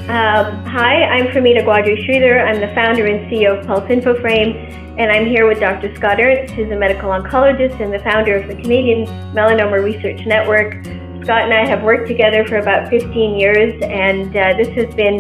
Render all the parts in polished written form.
Hi, I'm Femida Gwadry-Sridhar. I'm the founder and CEO of Pulse Infoframe, and I'm here with Dr. Scott Ernst, who's a medical oncologist and the founder of the Canadian Melanoma Research Network. Scott and I have worked together for about 15 years, and this has been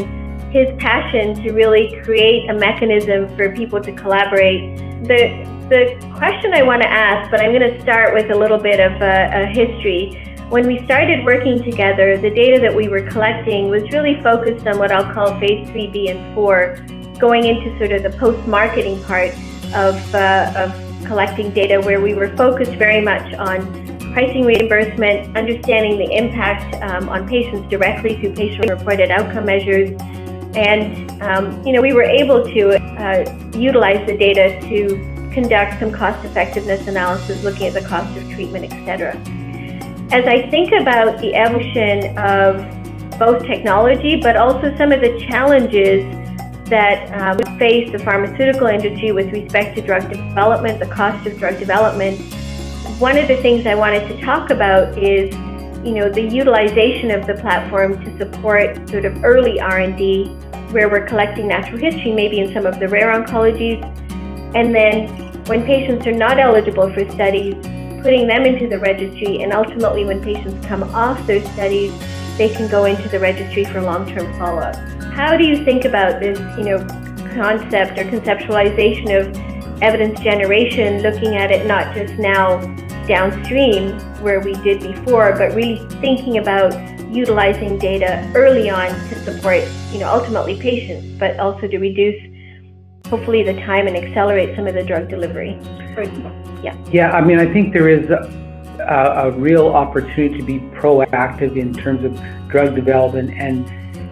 his passion to really create a mechanism for people to collaborate. The question I want to ask, but I'm going to start with a little bit of a history. When we started working together, the data that we were collecting was really focused on what I'll call phase 3B and 4, going into sort of the post-marketing part of collecting data, where we were focused very much on pricing, reimbursement, understanding the impact on patients directly through patient-reported outcome measures. And we were able to utilize the data to conduct some cost-effectiveness analysis, looking at the cost of treatment, etc. As I think about the evolution of both technology, but also some of the challenges that face the pharmaceutical industry with respect to drug development, the cost of drug development, one of the things I wanted to talk about is, the utilization of the platform to support sort of early R&D, where we're collecting natural history, maybe in some of the rare oncologies, and then when patients are not eligible for studies, putting them into the registry, and ultimately when patients come off those studies, they can go into the registry for long-term follow-up. How do you think about this, concept or conceptualization of evidence generation, looking at it not just now downstream where we did before, but really thinking about utilizing data early on to support, ultimately patients, but also to reduce, hopefully, the time and accelerate some of the drug delivery? Yeah, I think there is a real opportunity to be proactive in terms of drug development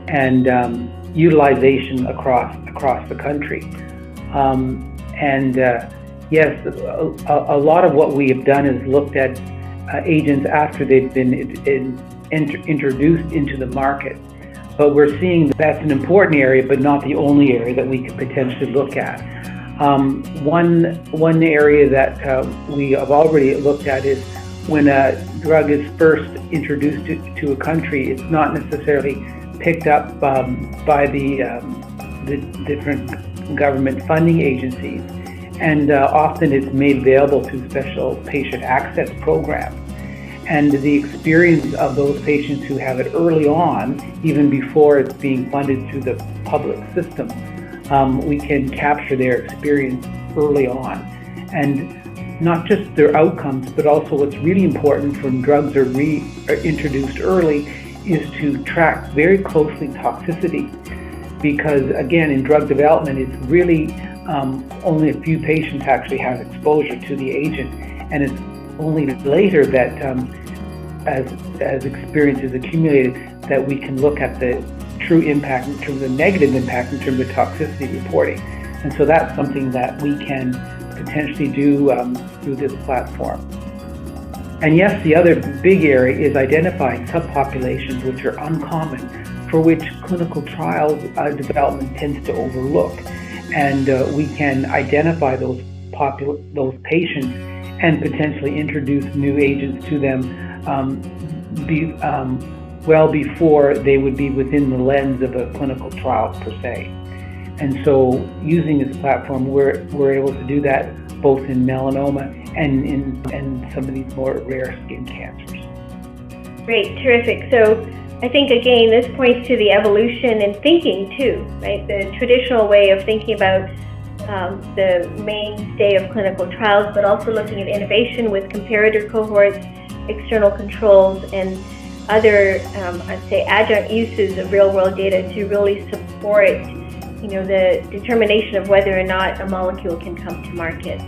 and utilization across the country. Yes, a lot of what we have done is looked at agents after they've been introduced into the market. But we're seeing that's an important area, but not the only area that we could potentially look at. One area that we have already looked at is when a drug is first introduced to a country, it's not necessarily picked up by the different government funding agencies, and often it's made available through special patient access programs. And the experience of those patients who have it early on, even before it's being funded through the public system, we can capture their experience early on. And not just their outcomes, but also what's really important when drugs are introduced early is to track very closely toxicity. Because again, in drug development, it's really only a few patients actually have exposure to the agent. And it's only later that as experience is accumulated that we can look at the true impact in terms of negative impact in terms of toxicity reporting. And so that's something that we can potentially do through this platform. And yes, the other big area is identifying subpopulations which are uncommon, for which clinical trials development tends to overlook. And we can identify those patients and potentially introduce new agents to them well before they would be within the lens of a clinical trial per se. And so using this platform, we're able to do that both in melanoma and in some of these more rare skin cancers. Great, terrific. So I think, again, this points to the evolution in thinking too, right? The traditional way of thinking about the mainstay of clinical trials, but also looking at innovation with comparator cohorts, external controls, and other, I'd say, adjunct uses of real-world data to really support, the determination of whether or not a molecule can come to market.